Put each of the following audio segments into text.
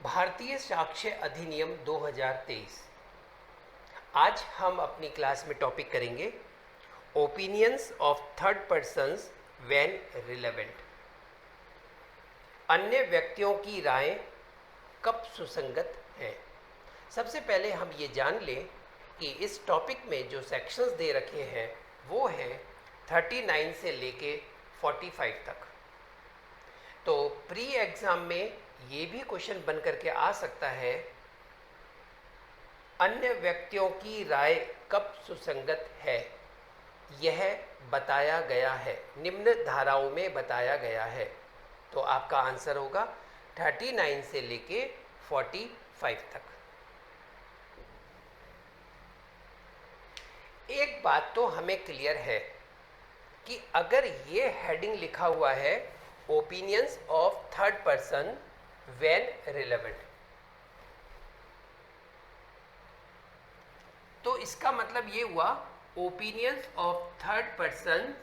भारतीय साक्ष्य अधिनियम 2023। आज हम अपनी क्लास में टॉपिक करेंगे opinions of third persons when relevant. अन्य व्यक्तियों की राय कब सुसंगत है। सबसे पहले हम ये जान लें कि इस टॉपिक में जो सेक्शंस दे रखे हैं वो हैं 39 से लेके 45 तक। तो प्री एग्ज़ाम में ये भी क्वेश्चन बन करके आ सकता है, अन्य व्यक्तियों की राय कब सुसंगत है, यह बताया गया है, निम्न धाराओं में बताया गया है। तो आपका आंसर होगा 39 से लेके 45 तक। एक बात तो हमें क्लियर है कि अगर ये हेडिंग लिखा हुआ है opinions of third person when relevant, तो इसका मतलब ये हुआ opinions of third person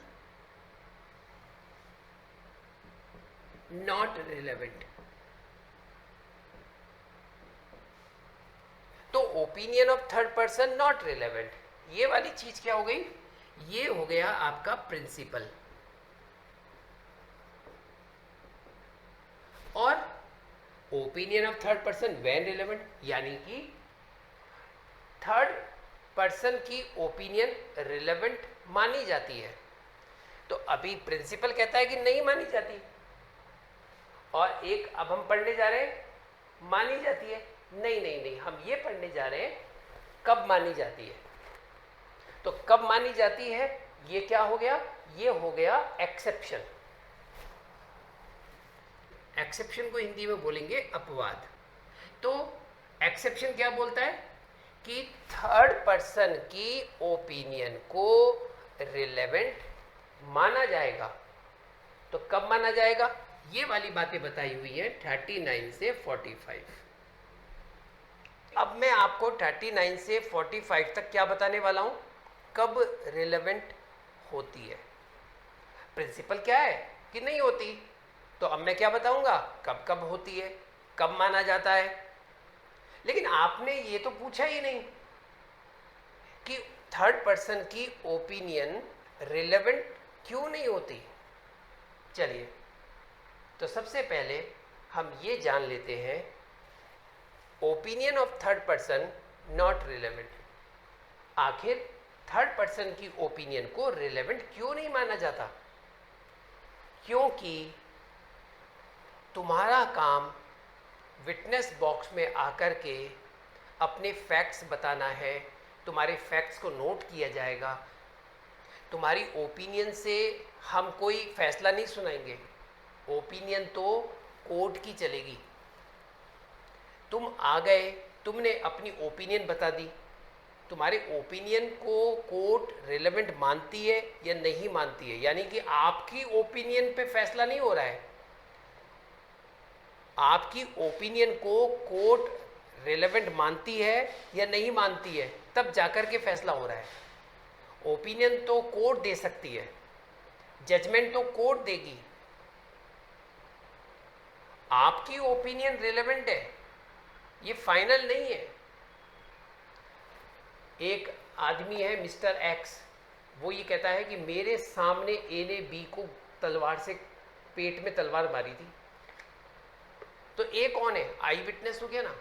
not relevant. तो opinion of third person not relevant, ये वाली चीज क्या हो गई, ये हो गया आपका प्रिंसिपल। और opinion of third person when relevant यानी कि थर्ड पर्सन की ओपिनियन रिलेवेंट मानी जाती है। तो अभी प्रिंसिपल कहता है कि नहीं मानी जाती, और एक अब हम पढ़ने जा रहे हैं मानी जाती है। नहीं नहीं नहीं, हम ये पढ़ने जा रहे हैं कब मानी जाती है। तो कब मानी जाती है, ये क्या हो गया, ये हो गया एक्सेप्शन। एक्सेप्शन को हिंदी में बोलेंगे अपवाद। तो एक्सेप्शन क्या बोलता है कि थर्ड पर्सन की ओपिनियन को रिलेवेंट माना जाएगा। तो कब माना जाएगा, ये वाली बातें बताई हुई है 39 से 45। अब मैं आपको 39 से 45 तक क्या बताने वाला हूं, कब रिलेवेंट होती है। प्रिंसिपल क्या है कि नहीं होती, तो अब मैं क्या बताऊंगा कब कब होती है, कब माना जाता है। लेकिन आपने ये तो पूछा ही नहीं कि थर्ड पर्सन की ओपिनियन रिलेवेंट क्यों नहीं होती। चलिए, तो सबसे पहले हम ये जान लेते हैं opinion of third person not relevant. आखिर थर्ड पर्सन की ओपिनियन को रिलेवेंट क्यों नहीं माना जाता। क्योंकि तुम्हारा काम विटनेस बॉक्स में आकर के अपने फैक्ट्स बताना है, तुम्हारे फैक्ट्स को नोट किया जाएगा। तुम्हारी ओपिनियन से हम कोई फैसला नहीं सुनाएंगे, ओपिनियन तो कोर्ट की चलेगी। तुम आ गए, तुमने अपनी ओपिनियन बता दी, तुम्हारे ओपिनियन को कोर्ट रिलेवेंट मानती है या नहीं मानती है, यानी कि आपकी ओपिनियन पे फैसला नहीं हो रहा है, आपकी ओपिनियन को कोर्ट रिलेवेंट मानती है या नहीं मानती है, तब जाकर के फैसला हो रहा है। ओपिनियन तो कोर्ट दे सकती है, जजमेंट तो कोर्ट देगी, आपकी ओपिनियन रिलेवेंट है, ये फाइनल नहीं है। एक आदमी है मिस्टर एक्स, वो ये कहता है कि मेरे सामने ए ने बी को तलवार से पेट में तलवार मारी थी। तो ए कौन है, आई विटनेस हो गया ना,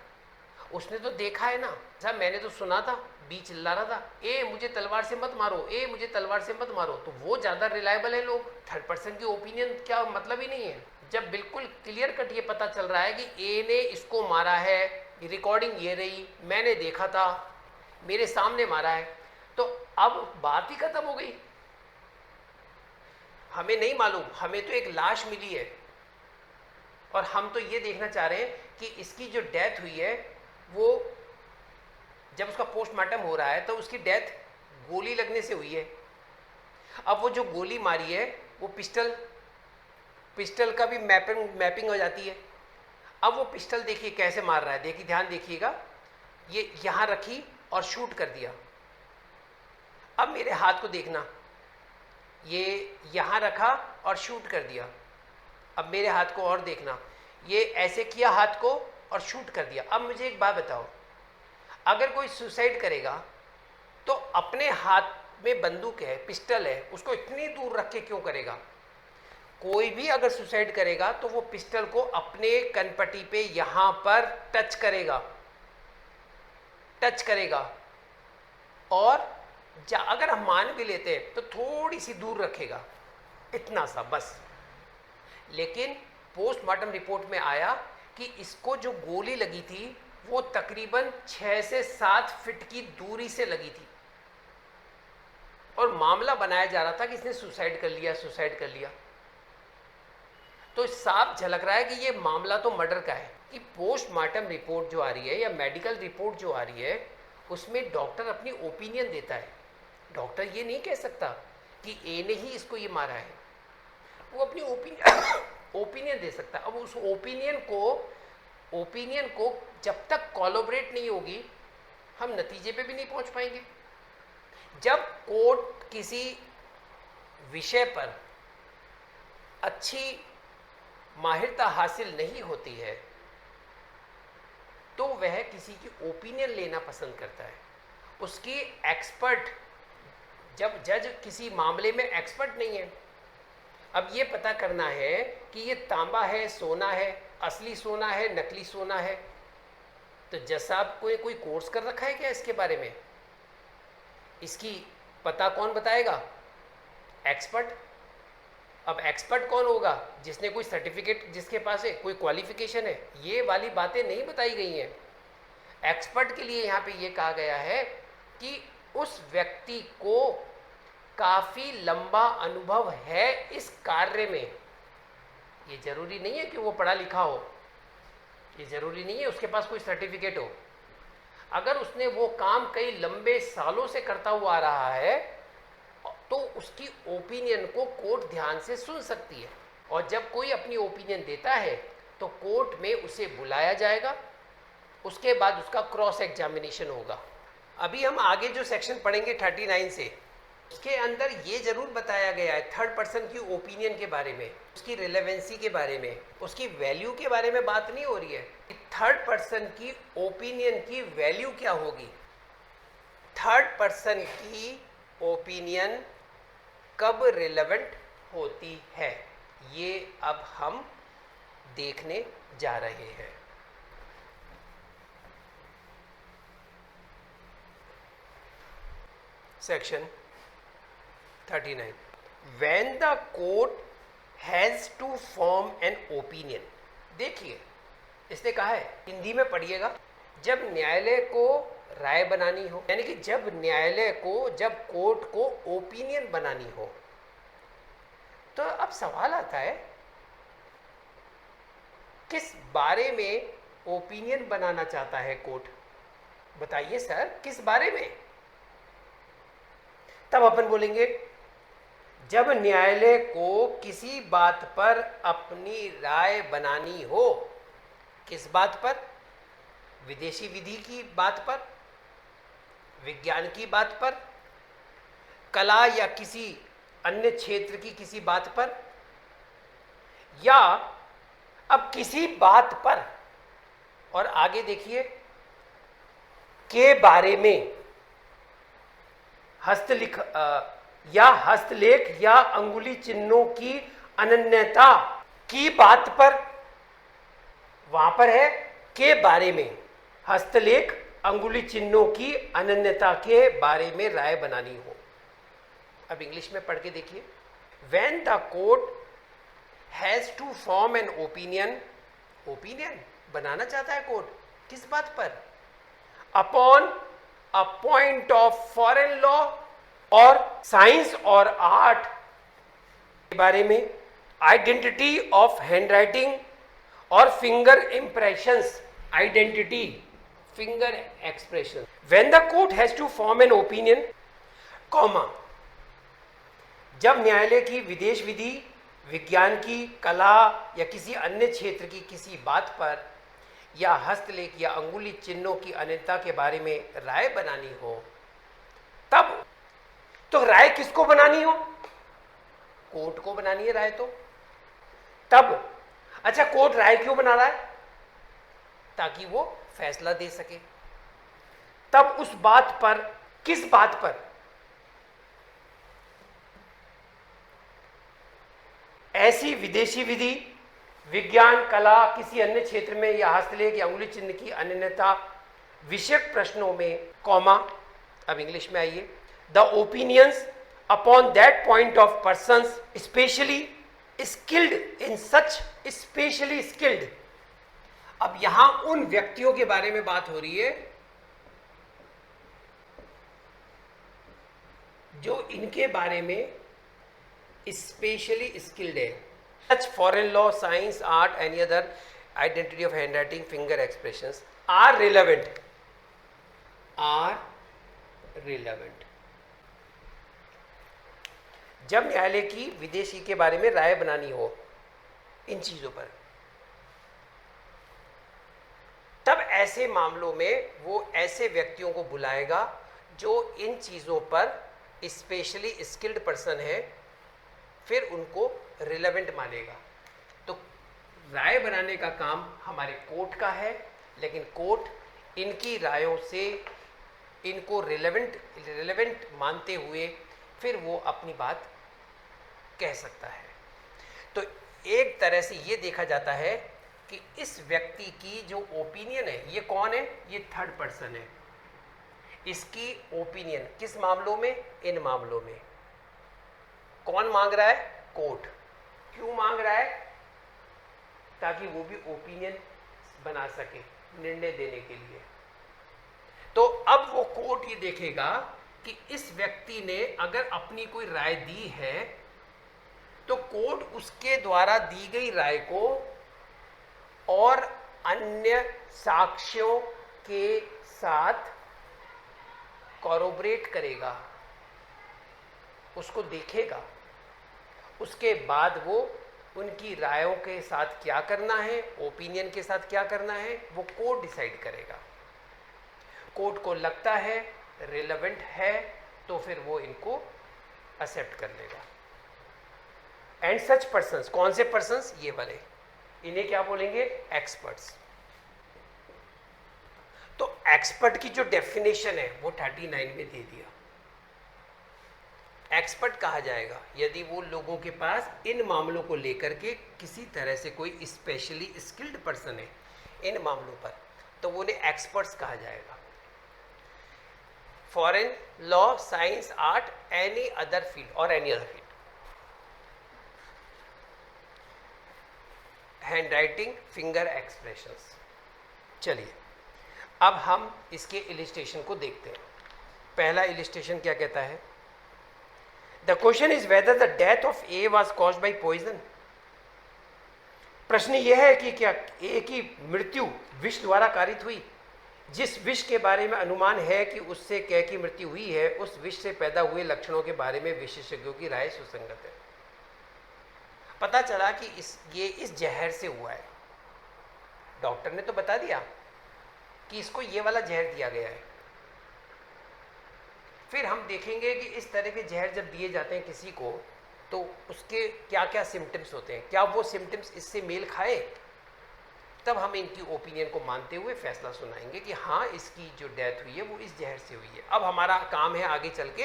उसने तो देखा है ना, साहब मैंने तो सुना था, बी चिल्ला रहा था ए मुझे तलवार से मत मारो, ए मुझे तलवार से मत मारो। तो वो ज़्यादा रिलायबल है। लोग थर्ड पर्सन की ओपिनियन क्या मतलब ही नहीं है, जब बिल्कुल क्लियर कट ये पता चल रहा है कि ए ने इसको मारा है, रिकॉर्डिंग ये रही, मैंने देखा था, मेरे सामने मारा है, तो अब बात ही खत्म हो गई। हमें नहीं मालूम, हमें तो एक लाश मिली है और हम तो ये देखना चाह रहे हैं कि इसकी जो डेथ हुई है, वो जब उसका पोस्टमार्टम हो रहा है तो उसकी डेथ गोली लगने से हुई है। अब वो जो गोली मारी है वो पिस्टल का भी मैपिंग हो जाती है। अब वो पिस्टल देखिए कैसे मार रहा है, देखिए ध्यान देखिएगा, ये यहाँ रखी और शूट कर दिया। अब मेरे हाथ को देखना, ये यहाँ रखा और शूट कर दिया। अब मेरे हाथ को और देखना, ये ऐसे किया हाथ को और शूट कर दिया। अब मुझे एक बात बताओ, अगर कोई सुसाइड करेगा तो अपने हाथ में बंदूक है, पिस्टल है, उसको इतनी दूर रख के क्यों करेगा? कोई भी अगर सुसाइड करेगा तो वो पिस्टल को अपने कनपट्टी पे यहां पर टच करेगा, और अगर हम मान भी लेते हैं तो थोड़ी सी दूर रखेगा, इतना सा बस। लेकिन पोस्टमार्टम रिपोर्ट में आया कि इसको जो गोली लगी थी वो तकरीबन 6 से 7 फीट की दूरी से लगी थी, और मामला बनाया जा रहा था कि इसने सुसाइड कर लिया। तो साफ झलक रहा है कि ये मामला तो मर्डर का है। कि पोस्टमार्टम रिपोर्ट जो आ रही है या मेडिकल रिपोर्ट जो आ रही है उसमें डॉक्टर अपनी ओपिनियन देता है। डॉक्टर ये नहीं कह सकता कि ए ने ही इसको ये मारा है, वो अपनी ओपिनियन दे सकता है। अब उस ओपिनियन को जब तक कोलैबोरेट नहीं होगी हम नतीजे पे भी नहीं पहुंच पाएंगे। जब कोर्ट किसी विषय पर अच्छी माहिरता हासिल नहीं होती है तो वह किसी की ओपिनियन लेना पसंद करता है। उसकी एक्सपर्ट, जब जज किसी मामले में एक्सपर्ट नहीं है, अब ये पता करना है कि ये तांबा है, सोना है, असली सोना है, नकली सोना है, तो जज साहब को कोई कोर्स कर रखा है क्या इसके बारे में? इसकी पता कौन बताएगा? एक्सपर्ट। अब एक्सपर्ट कौन होगा? जिसने कोई सर्टिफिकेट, जिसके पास है कोई क्वालिफिकेशन है। ये वाली बातें नहीं बताई गई हैं। एक्सपर्ट के लिए यहाँ पे ये कहा गया है कि उस व्यक्ति को काफ़ी लंबा अनुभव है इस कार्य में। ये जरूरी नहीं है कि वो पढ़ा लिखा हो, ये जरूरी नहीं है उसके पास कोई सर्टिफिकेट हो। अगर उसने वो काम कई लंबे सालों से करता हुआ आ रहा है तो उसकी ओपिनियन को कोर्ट ध्यान से सुन सकती है, और जब कोई अपनी ओपिनियन देता है तो कोर्ट में उसे बुलाया जाएगा, उसके बाद उसका क्रॉस एग्जामिनेशन होगा। अभी हम आगे जो सेक्शन पढ़ेंगे 39 से, उसके अंदर ये जरूर बताया गया है थर्ड पर्सन की ओपिनियन के बारे में, उसकी रिलेवेंसी के बारे में, उसकी वैल्यू के बारे में बात नहीं हो रही है। थर्ड पर्सन की ओपिनियन की वैल्यू क्या होगी, थर्ड पर्सन की ओपिनियन कब रिलेवेंट होती है, ये अब हम देखने जा रहे हैं। Section 39, when the court has to form an opinion। देखिए इसने कहा है, हिंदी में पढ़िएगा, जब न्यायालय को राय बनानी हो, यानी कि जब न्यायालय को, जब कोर्ट को ओपिनियन बनानी हो, तो अब सवाल आता है किस बारे में ओपिनियन बनाना चाहता है कोर्ट? बताइए सर, किस बारे में? तब अपन बोलेंगे जब न्यायालय को किसी बात पर अपनी राय बनानी हो। किस बात पर? विदेशी विधि की बात पर, विज्ञान की बात पर, कला या किसी अन्य क्षेत्र की किसी बात पर, या अब किसी बात पर, और आगे देखिए, के बारे में हस्तलेख या अंगुली चिन्हों की अनन्यता की बात पर, वहां पर है के बारे में, हस्तलेख अंगुली चिन्हों की अनन्यता के बारे में राय बनानी हो। अब इंग्लिश में पढ़ के देखिए, when the court has to form an opinion, opinion बनाना चाहता है कोर्ट, किस बात पर? Upon a point of foreign law और साइंस और आर्ट के बारे में, आइडेंटिटी ऑफ हैंडराइटिंग और finger impressions, identity, finger expression. When the court has to form an opinion, comma, जब न्यायालय की विदेश विधि, विज्ञान की, कला या किसी अन्य क्षेत्र की किसी बात पर, या हस्तलेख या अंगुली चिन्हों की अनन्यता के बारे में राय बनानी हो, तब तो राय किसको बनानी हो? कोर्ट को बनानी है राय तो। तब अच्छा, कोर्ट राय क्यों बना रहा है? ताकि वो फैसला दे सके। तब उस बात पर, किस बात पर, ऐसी विदेशी विधि, विज्ञान, कला, किसी अन्य क्षेत्र में या हस्तलेख या उंगली चिन्ह की अनन्यता विषयक प्रश्नों में, कॉमा, अब इंग्लिश में आइए, the opinions upon that point of persons specially skilled in such, specially skilled. अब यहां उन व्यक्तियों के बारे में बात हो रही है जो इनके बारे में स्पेशली स्किल्ड है। Such foreign law, science, art, any other identity of handwriting, finger expressions are relevant, जब न्यायालय की विदेशी के बारे में राय बनानी हो इन चीजों पर, तब ऐसे मामलों में वो ऐसे व्यक्तियों को बुलाएगा जो इन चीजों पर स्पेशली स्किल्ड पर्सन है, फिर उनको रिलेवेंट मानेगा। तो राय बनाने का काम हमारे कोर्ट का है, लेकिन कोर्ट इनकी रायों से इनको रिलेवेंट मानते हुए फिर वो अपनी बात कह सकता है। तो एक तरह से ये देखा जाता है कि इस व्यक्ति की जो ओपिनियन है, ये कौन है, ये थर्ड पर्सन है, इसकी ओपिनियन किस मामलों में, इन मामलों में कौन मांग रहा है, कोर्ट। क्यों मांग रहा है, ताकि वो भी ओपिनियन बना सके निर्णय देने के लिए। तो अब वो कोर्ट ये देखेगा कि इस व्यक्ति ने अगर अपनी कोई राय दी है तो कोर्ट उसके द्वारा दी गई राय को और अन्य साक्ष्यों के साथ कॉरोबरेट करेगा, उसको देखेगा, उसके बाद वो उनकी रायों के साथ क्या करना है, ओपिनियन के साथ क्या करना है, वो कोर्ट डिसाइड करेगा। कोर्ट को लगता है रिलेवेंट है तो फिर वो इनको एक्सेप्ट कर लेगा। एंड सच पर्सन्स, कौन से पर्सन्स, ये वाले, इन्हें क्या बोलेंगे, एक्सपर्ट्स। तो एक्सपर्ट की जो डेफिनेशन है वो 39 में दे दिया। एक्सपर्ट कहा जाएगा यदि वो लोगों के पास इन मामलों को लेकर के किसी तरह से कोई स्पेशली स्किल्ड पर्सन है इन मामलों पर, तो वो उन्हें एक्सपर्ट्स कहा जाएगा। Foreign law, science, art, any other field और any other field. Hand writing, finger expressions. चलिए अब हम इसके इलिस्ट्रेशन को देखते हैं। पहला इलिस्ट्रेशन क्या कहता है, the question is whether the death of A was caused by poison. प्रश्न यह है कि क्या ए की मृत्यु विष द्वारा कारित हुई। जिस विष के बारे में अनुमान है कि उससे कै की मृत्यु हुई है, उस विष से पैदा हुए लक्षणों के बारे में विशेषज्ञों की राय सुसंगत है। पता चला कि ये इस जहर से हुआ है। डॉक्टर ने तो बता दिया कि इसको ये वाला जहर दिया गया है। फिर हम देखेंगे कि इस तरह के जहर जब दिए जाते हैं किसी को तो उसके क्या क्या सिम्टम्स होते हैं, क्या वो सिम्टम्स इससे मेल खाए, तब हम इनकी ओपिनियन को मानते हुए फैसला सुनाएंगे कि हाँ इसकी जो डेथ हुई है वो इस जहर से हुई है। अब हमारा काम है आगे चल के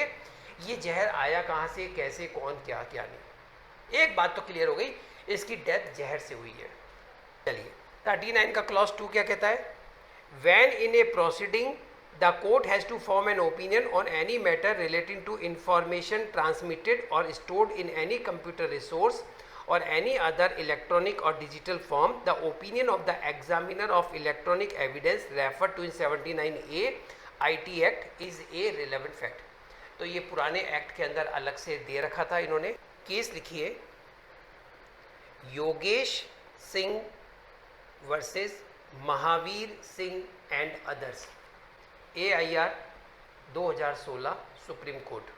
ये जहर आया कहाँ से, कैसे, कौन, क्या क्या नहीं। एक बात तो क्लियर हो गई, इसकी डेथ जहर से हुई है। चलिए 39 का क्लॉज 2 क्या कहता है, When in a proceeding the court has to form an opinion on any matter relating to information transmitted or stored in any computer resource or any other electronic or digital form, the opinion of the examiner of electronic evidence referred to in 79A IT Act is a relevant fact। तो ये पुराने act के अंदर अलग से दे रखा था इन्होंने। केस लिखिए, Yogesh Singh versus Mahavir Singh and others, AIR 2016 supreme court.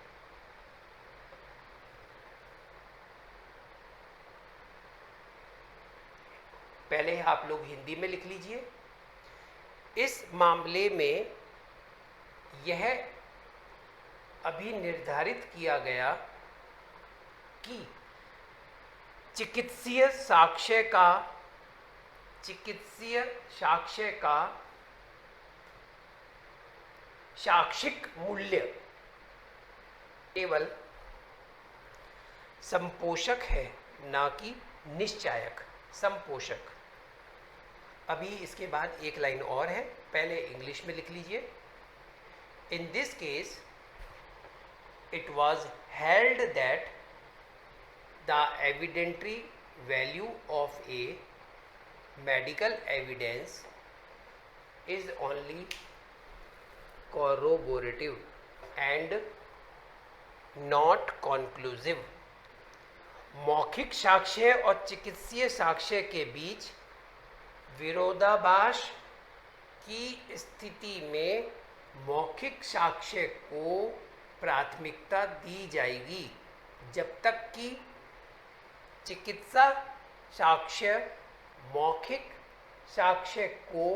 पहले आप लोग हिंदी में लिख लीजिए। इस मामले में यह अभी निर्धारित किया गया कि चिकित्सीय साक्ष्य का चिकित्सीय साक्ष्य का साक्षिक मूल्य केवल संपोषक है, ना कि निश्चायक। संपोषक। अभी इसके बाद एक लाइन और है, पहले इंग्लिश में लिख लीजिए। In this case it was held that the evidentiary value of a medical evidence is only corroborative and not conclusive। मौखिक साक्ष्य और चिकित्सीय साक्ष्य के बीच विरोधाभास की स्थिति में मौखिक साक्ष्य को प्राथमिकता दी जाएगी जब तक कि चिकित्सा साक्ष्य मौखिक साक्ष्य को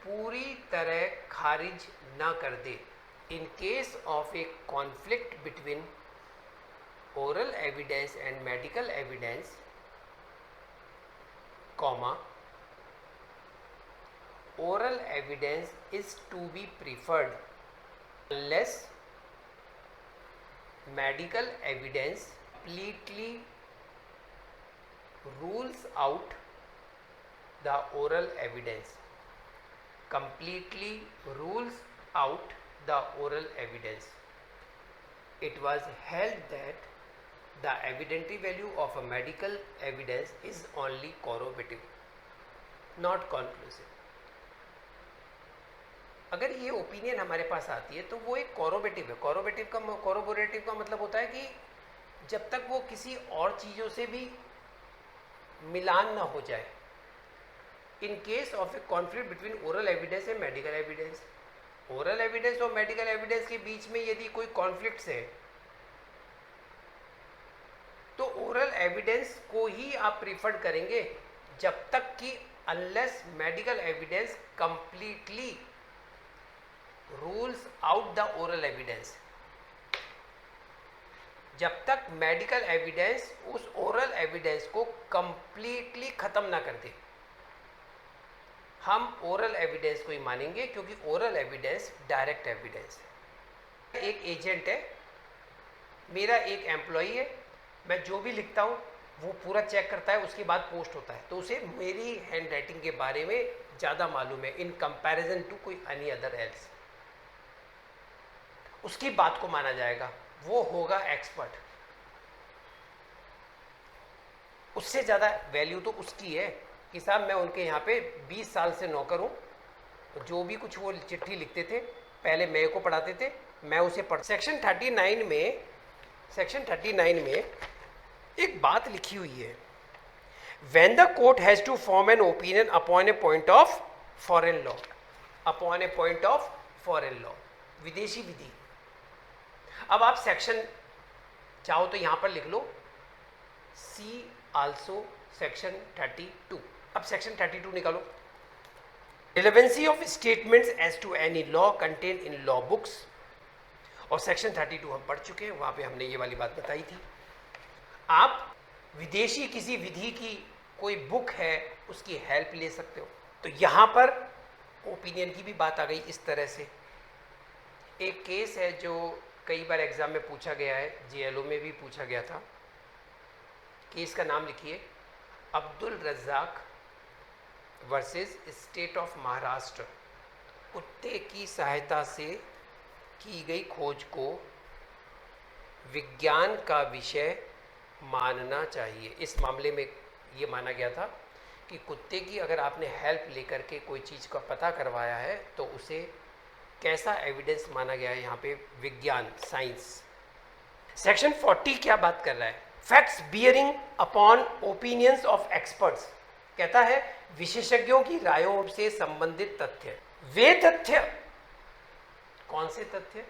पूरी तरह खारिज न कर दे। In case of a conflict between oral evidence and medical evidence, oral evidence is to be preferred unless medical evidence completely rules out the oral evidence। Completely rules out the oral evidence। It was held that the evidentiary value of a medical evidence is only corroborative, not conclusive। अगर ये opinion हमारे पास आती है तो वो एक कॉरोबेटिव है। कॉरोबोरेटिव का मतलब होता है कि जब तक वो किसी और चीज़ों से भी मिलान ना हो जाए। इन case of a conflict between oral evidence and medical evidence, oral evidence और मेडिकल एविडेंस के बीच में यदि कोई कॉन्फ्लिक्ट है तो ओरल एविडेंस को ही आप प्रीफर करेंगे जब तक कि unless medical evidence completely rules out the oral evidence. जब तक मेडिकल एविडेंस उस ओरल एविडेंस को कंप्लीटली खत्म ना कर दे, हम ओरल एविडेंस को ही मानेंगे, क्योंकि ओरल एविडेंस डायरेक्ट एविडेंस है। एक एजेंट है, मेरा एक एम्प्लॉई है, मैं जो भी लिखता हूँ वो पूरा चेक करता है, उसके बाद पोस्ट होता है, तो उसे मेरी हैंड राइटिंग के बारे में ज़्यादा मालूम है इन कंपैरिजन टू कोई एनी अदर एल्स। उसकी बात को माना जाएगा, वो होगा एक्सपर्ट। उससे ज़्यादा वैल्यू तो उसकी है कि साहब मैं उनके यहाँ पे 20 साल से नौकर हूँ, जो भी कुछ वो चिट्ठी लिखते थे पहले मेरे को पढ़ाते थे, मैं उसे पढ़। सेक्शन 39 में एक बात लिखी हुई है, when the court has to form an opinion upon a point of foreign law, upon a point of foreign law, विदेशी विधि। अब आप सेक्शन चाहो तो यहां पर लिख लो सी आल्सो सेक्शन 32। अब सेक्शन 32 निकालो। Relevancy of statements as to any law contain in law books, और सेक्शन 32 हम पढ़ चुके हैं, वहां पे हमने ये वाली बात बताई थी। आप विदेशी किसी विधि की कोई बुक है उसकी हेल्प ले सकते हो। तो यहां पर ओपिनियन की भी बात आ गई इस तरह से। एक केस है जो कई बार एग्जाम में पूछा गया है, जेएलओ में भी पूछा गया था। केस का नाम लिखिए, Abdul Razzaq versus state of Maharashtra. कुत्ते की सहायता से की गई खोज को विज्ञान का विषय मानना चाहिए। इस मामले में ये माना गया था कि कुत्ते की अगर आपने हेल्प लेकर के कोई चीज़ का पता करवाया है तो उसे कैसा एविडेंस माना गया है, यहाँ पे विज्ञान, साइंस। सेक्शन 40 क्या बात कर रहा है, facts bearing upon opinions of experts. कहता है विशेषज्ञों की रायों से संबंधित तथ्य, वे तथ्य, कौन से तथ्य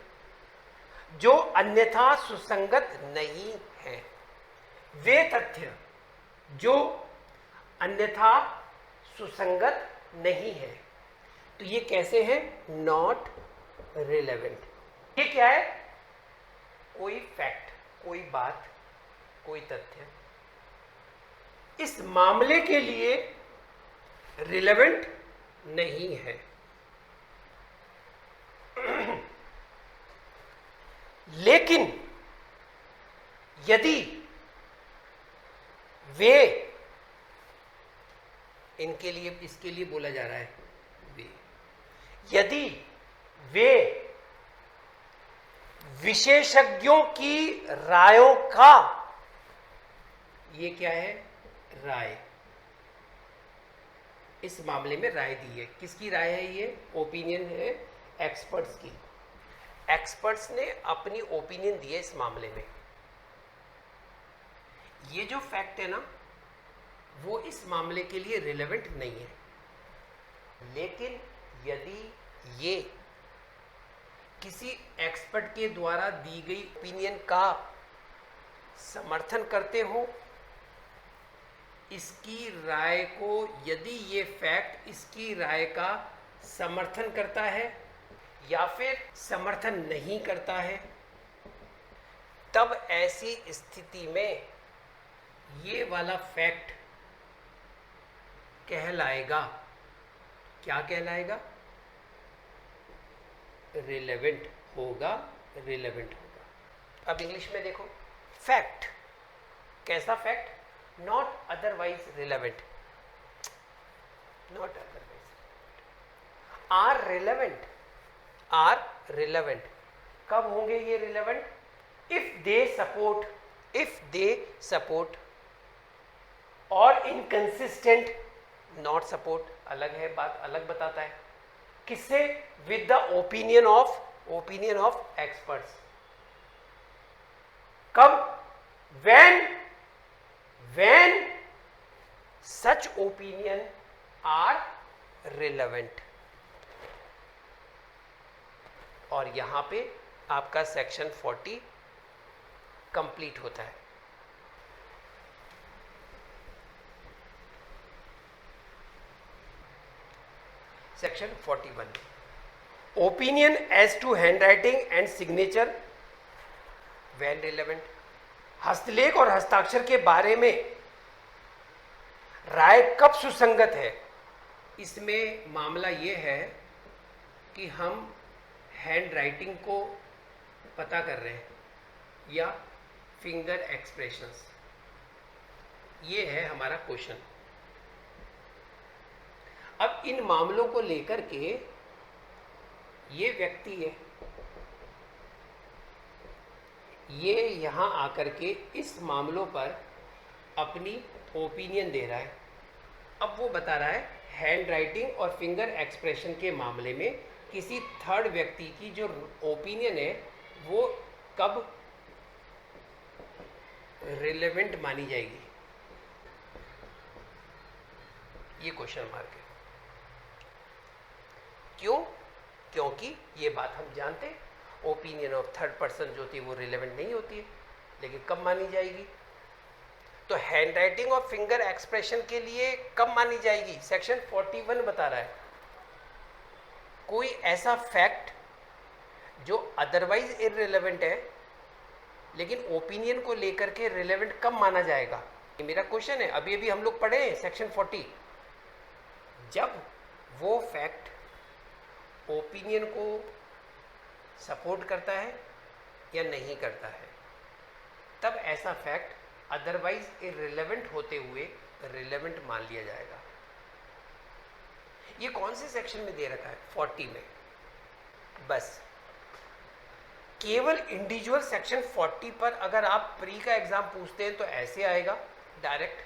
जो अन्यथा सुसंगत नहीं है, वे तथ्य जो अन्यथा सुसंगत नहीं है। तो ये कैसे हैं, नॉट रिलेवेंट। ये क्या है, कोई फैक्ट, कोई बात, कोई तथ्य इस मामले के लिए रिलेवेंट नहीं है। लेकिन यदि वे, इनके लिए, इसके लिए बोला जा रहा है वे, यदि वे विशेषज्ञों की रायों का, ये क्या है, राय, इस मामले में राय दी है। किसकी राय है ये? ओपिनियन है एक्सपर्ट्स की। एक्सपर्ट्स ने अपनी ओपिनियन दी है इस मामले में। ये जो फैक्ट है ना, वो इस मामले के लिए रिलेवेंट नहीं है। लेकिन यदि ये किसी एक्सपर्ट के द्वारा दी गई ओपिनियन का समर्थन करते हो, इसकी राय को, यदि ये फैक्ट इसकी राय का समर्थन करता है या फिर समर्थन नहीं करता है, तब ऐसी स्थिति में ये वाला फैक्ट कहलाएगा, क्या कहलाएगा? रिलेवेंट होगा, रिलेवेंट होगा। अब इंग्लिश में देखो, फैक्ट, कैसा fact? Not otherwise relevant, not otherwise, are relevant, are relevant. कब होंगे ये relevant? If they support, if they support, और इनकंसिस्टेंट, नॉट सपोर्ट, अलग है बात, अलग बताता है। किससे? With the opinion of experts. कब? when such opinion are relevant। और यहां पे आपका सेक्शन 40 कंप्लीट होता है। Section 41, opinion as to handwriting and signature when relevant. हस्तलेख और हस्ताक्षर के बारे में राय कब सुसंगत है? इसमें मामला ये है कि हम हैंड राइटिंग को पता कर रहे हैं या फिंगर एक्सप्रेशंस, ये है हमारा क्वेश्चन। अब इन मामलों को लेकर के ये व्यक्ति है, ये यहां आकर के इस मामलों पर अपनी ओपिनियन दे रहा है। अब वो बता रहा है हैंड राइटिंग और फिंगर एक्सप्रेशन के मामले में किसी थर्ड व्यक्ति की जो ओपिनियन है वो कब रिलेवेंट मानी जाएगी, ये क्वेश्चन मार्क है। क्यों? क्योंकि ये बात हम जानते हैं, ओपिनियन ऑफ थर्ड पर्सन जो थी वो रिलेवेंट नहीं होती है, लेकिन कब मानी जाएगी? तो हैंड राइटिंग और फिंगर एक्सप्रेशन के लिए कब मानी जाएगी? सेक्शन 41 बता रहा है। कोई ऐसा फैक्ट जो अदरवाइज इररिलेवेंट है लेकिन ओपिनियन को लेकर के रिलेवेंट कब माना जाएगा, ये मेरा क्वेश्चन है। अभी अभी हम लोग पढ़े हैं सेक्शन 40, जब वो फैक्ट ओपिनियन को सपोर्ट करता है या नहीं करता है, तब ऐसा फैक्ट अदरवाइज इररिलेवेंट होते हुए रिलेवेंट मान लिया जाएगा। ये कौन से सेक्शन में दे रखा है? 40 में। बस केवल इंडिविजुअल सेक्शन 40 पर अगर आप प्री का एग्जाम पूछते हैं तो ऐसे आएगा डायरेक्ट,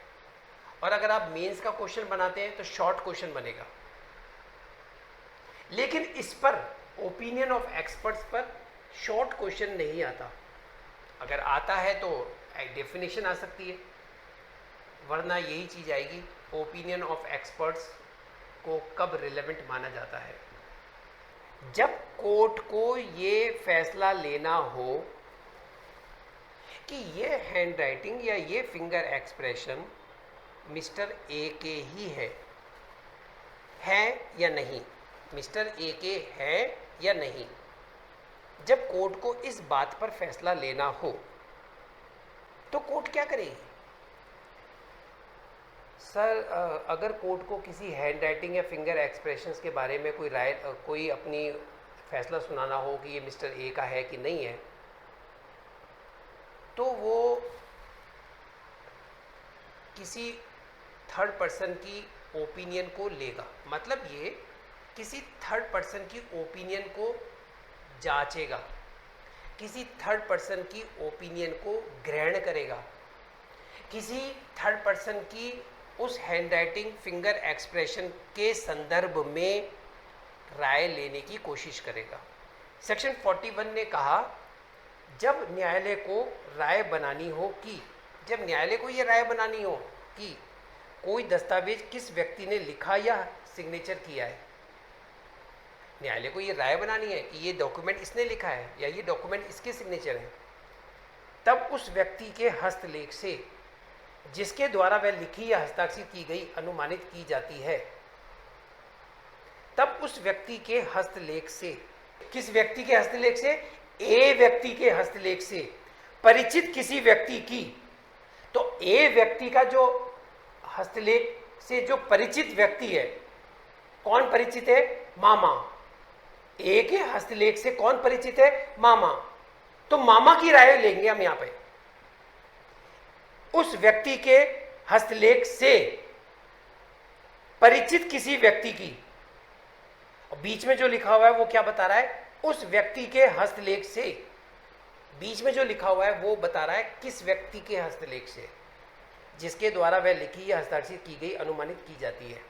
और अगर आप मेंस का क्वेश्चन बनाते हैं तो शॉर्ट क्वेश्चन बनेगा। लेकिन इस पर ओपिनियन ऑफ एक्सपर्ट्स पर शॉर्ट क्वेश्चन नहीं आता। अगर आता है तो डेफिनेशन आ सकती है, वरना यही चीज आएगी, ओपिनियन ऑफ एक्सपर्ट्स को कब रिलेवेंट माना जाता है? जब कोर्ट को ये फैसला लेना हो कि ये हैंड राइटिंग या ये फिंगर एक्सप्रेशन मिस्टर ए के ही है या नहीं, मिस्टर ए के है या नहीं। जब कोर्ट को इस बात पर फैसला लेना हो तो कोर्ट क्या करेगी? सर अगर कोर्ट को किसी हैंड राइटिंग या फिंगर एक्सप्रेशंस के बारे में कोई राय कोई अपनी फैसला सुनाना हो कि ये मिस्टर ए का है कि नहीं है, तो वो किसी थर्ड पर्सन की ओपिनियन को लेगा। मतलब ये किसी थर्ड पर्सन की ओपिनियन को जांचेगा, किसी थर्ड पर्सन की ओपिनियन को ग्रहण करेगा, किसी थर्ड पर्सन की उस हैंड राइटिंग फिंगर एक्सप्रेशन के संदर्भ में राय लेने की कोशिश करेगा। सेक्शन 41 ने कहा जब न्यायालय को राय बनानी हो कि जब न्यायालय को ये राय बनानी हो कि कोई दस्तावेज किस व्यक्ति ने लिखा या सिग्नेचर किया है, न्यायालय को ये राय बनानी है कि ये डॉक्यूमेंट इसने लिखा है या ये डॉक्यूमेंट इसके सिग्नेचर है, तब उस व्यक्ति के हस्तलेख से जिसके द्वारा वह लिखी या हस्ताक्षर की गई अनुमानित की जाती है, तब उस व्यक्ति के हस्तलेख से, किस व्यक्ति के हस्तलेख से, ए व्यक्ति के हस्तलेख से परिचित किसी व्यक्ति की, तो ए व्यक्ति का जो हस्तलेख से जो परिचित व्यक्ति है, कौन परिचित है, मामा। ए के हस्तलेख से कौन परिचित है, मामा। तो मामा की राय लेंगे हम यहां पे। उस व्यक्ति के हस्तलेख से परिचित किसी व्यक्ति की, और बीच में जो लिखा हुआ है वो क्या बता रहा है, उस व्यक्ति के हस्तलेख से, बीच में जो लिखा हुआ है वो बता रहा है किस व्यक्ति के हस्तलेख से, जिसके द्वारा वह लिखी या हस्ताक्षर की गई अनुमानित की जाती है।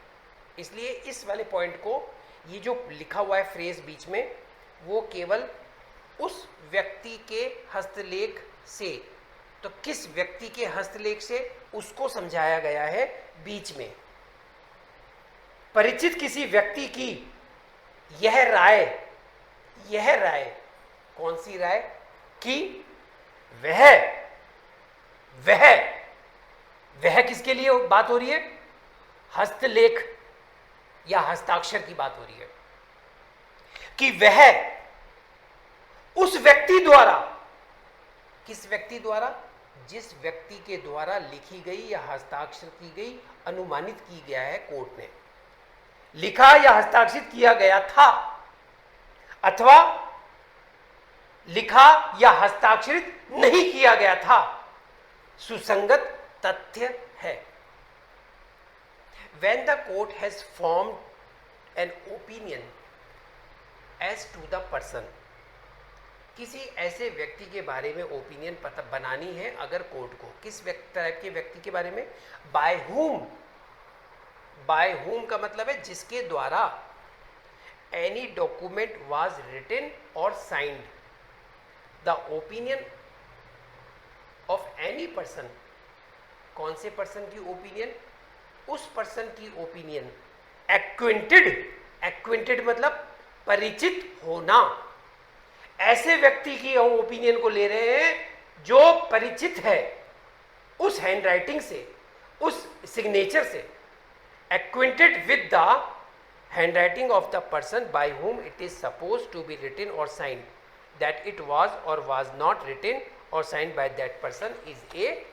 इसलिए इस वाले पॉइंट को, ये जो लिखा हुआ है फ्रेज बीच में, वो केवल उस व्यक्ति के हस्तलेख से, तो किस व्यक्ति के हस्तलेख से उसको समझाया गया है बीच में। परिचित किसी व्यक्ति की यह राय कौन सी राय, कि वह किसके लिए बात हो रही है, हस्तलेख या हस्ताक्षर की बात हो रही है, कि वह उस व्यक्ति द्वारा, किस व्यक्ति द्वारा, जिस व्यक्ति के द्वारा लिखी गई या हस्ताक्षर की गई अनुमानित की गया है, कोर्ट ने लिखा या हस्ताक्षरित किया गया था, अथवा लिखा या हस्ताक्षरित नहीं किया गया था, सुसंगत तथ्य है। When the court has formed an opinion as to the person, किसी ऐसे व्यक्ति के बारे में ओपिनियन पता बनानी है अगर कोर्ट को, किस टाइप के व्यक्ति के बारे में, बाय whom का मतलब है जिसके द्वारा any document was written or signed, the opinion of any person, कौन से पर्सन की ओपिनियन, उस पर्सन की ओपिनियन, एक्विंटेड मतलब परिचित होना, ऐसे व्यक्ति की हम ओपिनियन को ले रहे हैं जो परिचित है उस हैंड राइटिंग से, उस सिग्नेचर से, acquainted with the handwriting of the person by whom it is supposed to be written or signed, that it was or was not written or signed by that person is a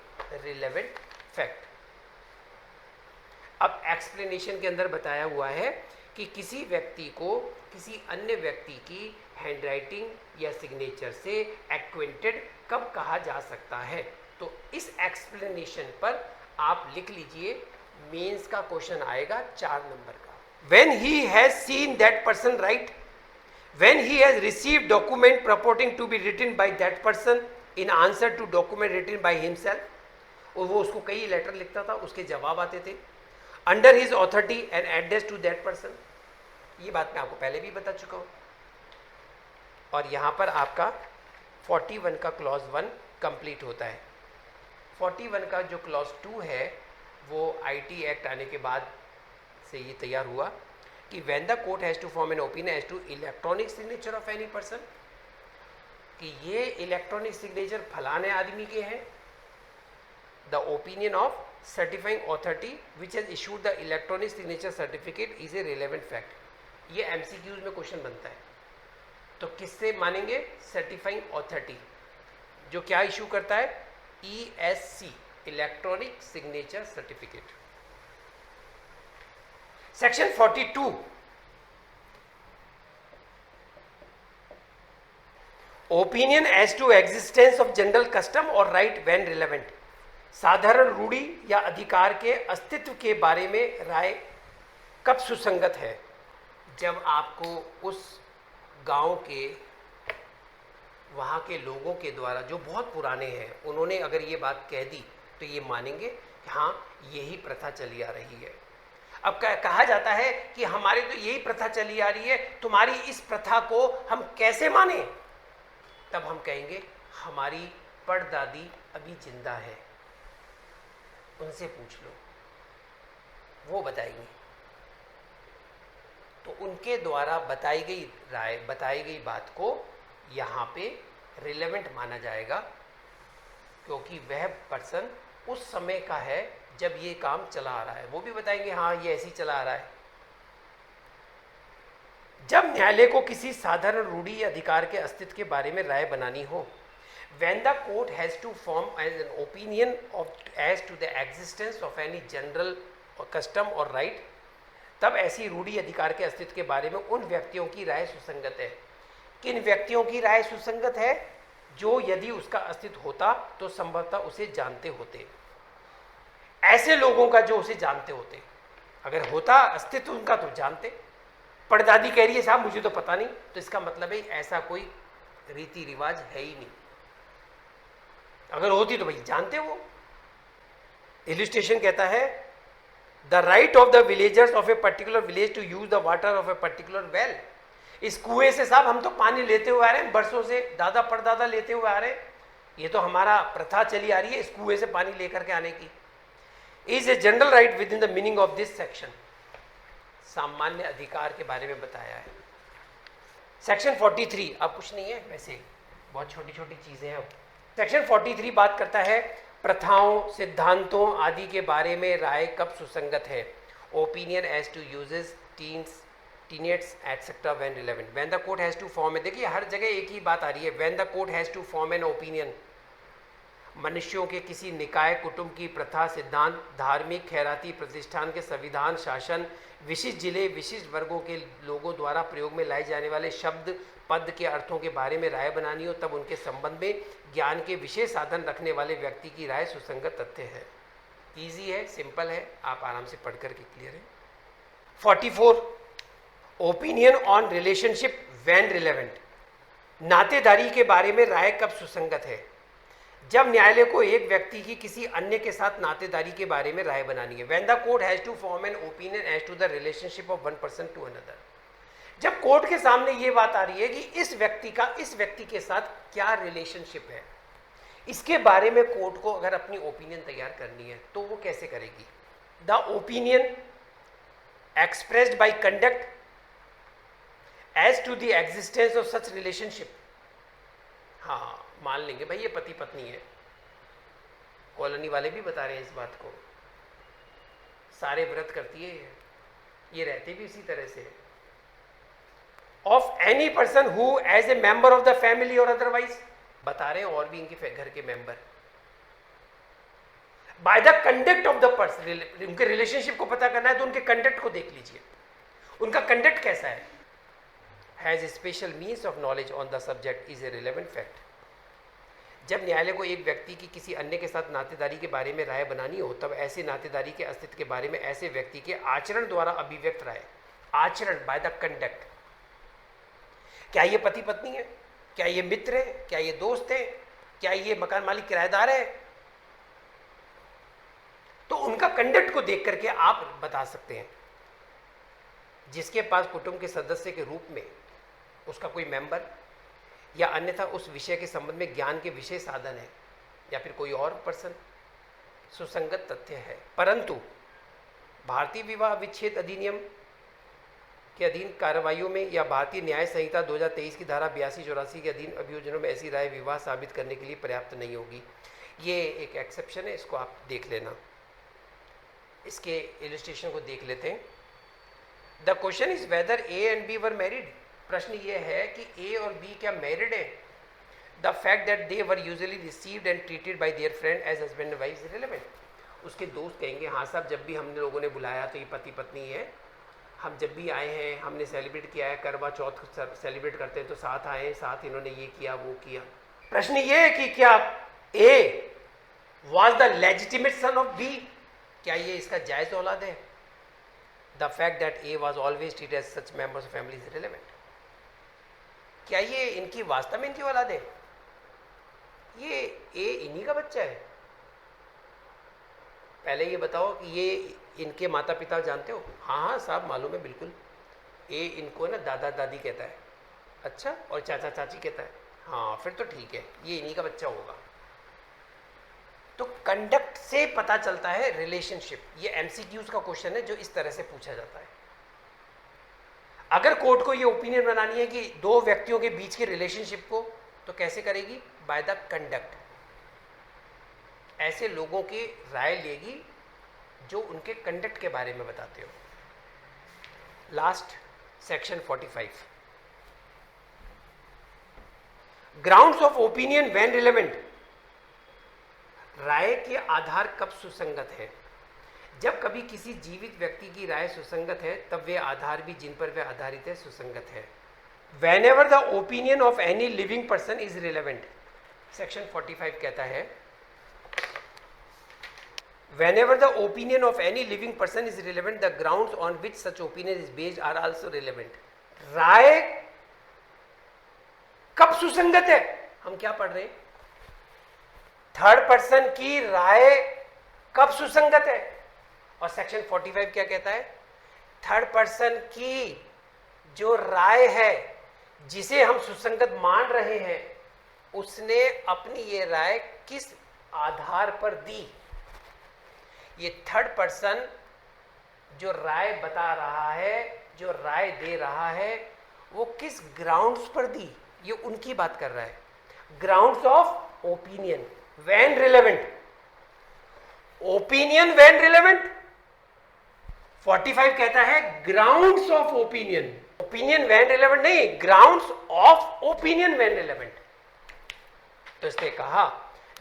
relevant fact. अब explanation के अंदर बताया हुआ है कि किसी व्यक्ति को किसी अन्य व्यक्ति की हैंडराइटिंग या सिग्नेचर से एक्वेंटेड कब कहा जा सकता है। तो इस एक्सप्लेनेशन पर आप लिख लीजिए, मेंस का क्वेश्चन आएगा 4 नंबर का। When he has seen that person write, when he has received document purporting to be written by that person in answer to document written by himself, और वो उसको कई लेटर लिखता था, उसके जवाब आते थे, under his authority and addressed to that person, ये बात मैं आपको पहले भी बता चुका हूँ। और यहाँ पर आपका 41 का क्लॉज 1 कंप्लीट होता है। 41 का जो क्लॉज 2 है वो आईटी एक्ट आने के बाद से ये तैयार हुआ कि when the court has to form an opinion as to electronic signature of any person, कि ये इलेक्ट्रॉनिक सिग्नेचर फलाने आदमी के हैं, the opinion of certifying authority which has issued the electronic signature certificate is a relevant fact. ये MCQs में question बनता है। तो किससे मानेंगे? सर्टिफाइंग अथॉरिटी, जो क्या इशू करता है? ESC, electronic signature certificate. Section 42, opinion as to existence of general custom और राइट व्हेन रिलेवेंट, साधारण रूढ़ी या अधिकार के अस्तित्व के बारे में राय कब सुसंगत है? जब आपको उस गांव के वहाँ के लोगों के द्वारा जो बहुत पुराने हैं, उन्होंने अगर ये बात कह दी तो ये मानेंगे कि हाँ यही प्रथा चली आ रही है। अब कहा जाता है कि हमारे तो यही प्रथा चली आ रही है, तुम्हारी इस प्रथा को हम कैसे माने? तब हम कहेंगे हमारी परदादी अभी जिंदा है, उनसे पूछ लो, वो बताएंगे। तो उनके द्वारा बताई गई राय, बताई गई बात को यहाँ पे रिलेवेंट माना जाएगा, क्योंकि वह पर्सन उस समय का है जब ये काम चला आ रहा है। वो भी बताएंगे हाँ ये ऐसे ही चला आ रहा है। जब न्यायालय को किसी साधारण रूढ़ी या अधिकार के अस्तित्व के बारे में राय बनानी हो, when the court has to form an opinion as to the existence of any general custom or right, तब ऐसी रूढ़ी अधिकार के अस्तित्व के बारे में उन व्यक्तियों की राय सुसंगत है। किन व्यक्तियों की राय सुसंगत है? जो यदि उसका अस्तित्व होता तो संभवतः उसे जानते होते। ऐसे लोगों का जो उसे जानते होते, अगर होता अस्तित्व उनका तो जानते। परदादी कह रही है साहब मुझे तो पता नहीं, तो इसका मतलब है ऐसा कोई रीति रिवाज है ही नहीं। अगर होती तो भाई जानते वो। इलस्ट्रेशन कहता है the right of the villagers of a particular village to use the water of a particular well. इस कुएं से साहब हम तो पानी लेते हुए आ रहे हैं, बरसों से दादा परदादा लेते हुए आ रहे हैं, ये तो हमारा प्रथा चली आ रही है इस कुएं से पानी लेकर के आने की। Is a general right with in the meaning of this section. सामान्य अधिकार के बारे में बताया है। सेक्शन 43, अब कुछ नहीं है, वैसे बहुत छोटी छोटी चीजें हैं। सेक्शन 43 बात करता है प्रथाओं, सिद्धांतों आदि के बारे में राय कब सुसंगत है। Opinion as to usages, tenets etcetera when relevant, when the court has to form. देखिए हर जगह एक ही बात आ रही है, when the court has to form an opinion. मनुष्यों के किसी निकाय, कुटुंब की प्रथा, सिद्धांत, धार्मिक खैराती प्रतिष्ठान के संविधान, शासन, विशिष्ट जिले, विशिष्ट वर्गों के लोगों द्वारा प्रयोग में लाए जाने वाले शब्द, पद के अर्थों के बारे में राय बनानी हो, तब उनके संबंध में ज्ञान के विशेष साधन रखने वाले व्यक्ति की राय सुसंगत तथ्य है। इजी है, सिंपल है, आप आराम से पढ़ करके क्लियर है। 44, opinion on relationship when relevant. नातेदारी के बारे में राय कब सुसंगत है। जब न्यायालय को एक व्यक्ति की किसी अन्य के साथ नातेदारी के बारे में राय बनानी है। When the court has to form an opinion as to the relationship of one person to another. जब कोर्ट के सामने ये बात आ रही है कि इस व्यक्ति का इस व्यक्ति के साथ क्या रिलेशनशिप है, इसके बारे में कोर्ट को अगर अपनी ओपिनियन तैयार करनी है तो वो कैसे करेगी। The opinion expressed by conduct as to the existence of such relationship. हाँ मान लेंगे भाई ये पति पत्नी है, कॉलोनी वाले भी बता रहे हैं इस बात को, सारे व्रत करती है, ये रहते भी इसी तरह से। Of any person who as a member of the family और अदरवाइज, बता रहे हैं और भी इनके घर के member. By the conduct of the person, उनके रिलेशनशिप को पता करना है तो उनके कंडक्ट को देख लीजिए, उनका कंडक्ट कैसा है। Has special means of knowledge on the subject is a relevant fact. जब न्यायालय को एक व्यक्ति की किसी अन्य के साथ नातेदारी के बारे में राय बनानी हो, तब ऐसे नातेदारी के अस्तित्व के बारे में ऐसे व्यक्ति के आचरण द्वारा अभिव्यक्त राय, आचरण बाय द कंडक्ट, क्या ये पति पत्नी है, क्या ये मित्र है, क्या ये दोस्त है, क्या ये मकान मालिक किराएदार है, तो उनका कंडक्ट को देख करके आप बता सकते हैं। जिसके पास कुटुंब के सदस्य के रूप में उसका कोई मेंबर या अन्यथा उस विषय के संबंध में ज्ञान के विशेष साधन है, या फिर कोई और पर्सन, सुसंगत तथ्य है। परंतु भारतीय विवाह विच्छेद अधिनियम के अधीन कार्रवाइयों में या भारतीय न्याय संहिता 2023 की धारा 82-84 के अधीन अभियोजनों में ऐसी राय विवाह साबित करने के लिए पर्याप्त नहीं होगी। ये एक एक्सेप्शन है, इसको आप देख लेना। इसके इलस्ट्रेशन को देख लेते हैं। The question is whether A and B were married. प्रश्न ये है कि ए और बी क्या मैरिड है। The fact that they were usually received and treated by their friend as husband and wife is relevant. उसके दोस्त कहेंगे हाँ साहब जब भी हमने लोगों ने बुलाया तो ये पति पत्नी है, हम जब भी आए हैं, हमने सेलिब्रेट किया है, करवा चौथ सेलिब्रेट करते हैं तो साथ आए, साथ इन्होंने ये किया वो किया। प्रश्न ये है कि क्या A was the legitimate son of B, क्या ये इसका जायज औलाद है? The fact that A was always treated as such members of family is relevant. क्या ये इनकी वास्तव में इनकी औलाद है? ये ए इन्हीं का बच्चा है? पहले ये बताओ कि ये इनके माता पिता जानते हो? हाँ हाँ साहब मालूम है बिल्कुल। ए इनको ना दादा दादी कहता है, अच्छा, और चाचा चाची कहता है, हाँ फिर तो ठीक है, ये इन्हीं का बच्चा होगा। तो कंडक्ट से पता चलता है रिलेशनशिप। ये एमसीक्यूज का क्वेश्चन है जो इस तरह से पूछा जाता है। अगर कोर्ट को ये ओपिनियन बनानी है कि दो व्यक्तियों के बीच के रिलेशनशिप को, तो कैसे करेगी? Bye the conduct. ऐसे लोगों की राय लेगी जो उनके कंडक्ट के बारे में बताते हो। Last section 45, grounds of opinion when relevant. राय के आधार कब सुसंगत है? जब कभी किसी जीवित व्यक्ति की राय सुसंगत है तब वे आधार भी जिन पर वे आधारित है सुसंगत है। Whenever the opinion of any living person is relevant, section 45 कहता है whenever the opinion of any living person is relevant, the grounds on which such opinion is based are also relevant. राय कब सुसंगत है? हम क्या पढ़ रहे हैं? थर्ड पर्सन की राय कब सुसंगत है? और सेक्शन 45 क्या कहता है? थर्ड पर्सन की जो राय है जिसे हम सुसंगत मान रहे हैं, उसने अपनी ये राय किस आधार पर दी? ये थर्ड पर्सन जो राय बता रहा है, जो राय दे रहा है, वो किस ग्राउंड्स पर दी, ये उनकी बात कर रहा है। Grounds of opinion when relevant. Opinion when relevant, 45 कहता है grounds of opinion. Opinion when relevant नहीं, grounds of opinion when relevant. तो इसने कहा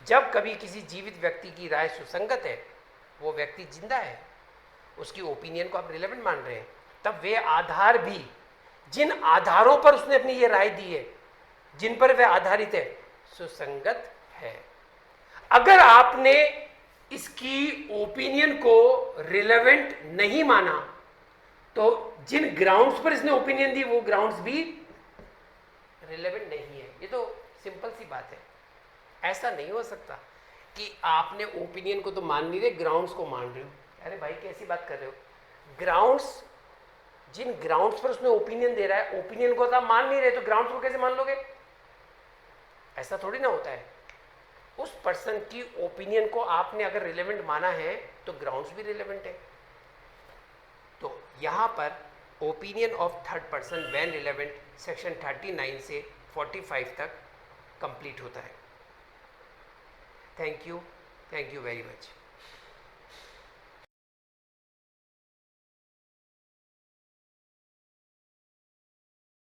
जब कभी किसी जीवित व्यक्ति की राय सुसंगत है, वो व्यक्ति जिंदा है, उसकी ओपिनियन को आप रिलेवेंट मान रहे हैं, तब वे आधार भी जिन आधारों पर उसने अपनी ये राय दी है, जिन पर वह आधारित है, सुसंगत है। अगर आपने इसकी ओपिनियन को रिलेवेंट नहीं माना तो जिन ग्राउंड्स पर इसने ओपिनियन दी वो ग्राउंड्स भी रिलेवेंट नहीं है। ये तो सिंपल सी बात है। ऐसा नहीं हो सकता कि आपने ओपिनियन को तो मान नहीं रहे, ग्राउंड्स को मान रहे हो। अरे भाई कैसी बात कर रहे हो? ग्राउंड्स, जिन ग्राउंड्स पर उसने ओपिनियन दे रहा है, ओपिनियन को तो आप मान नहीं रहे, तो ग्राउंड्स को कैसे मान लोगे? ऐसा थोड़ी ना होता है। उस पर्सन की ओपिनियन को आपने अगर रिलेवेंट माना है तो ग्राउंड्स भी रिलेवेंट है। तो यहां पर opinion of third person when relevant section 39 से 45 तक कंप्लीट होता है। Thank you very much.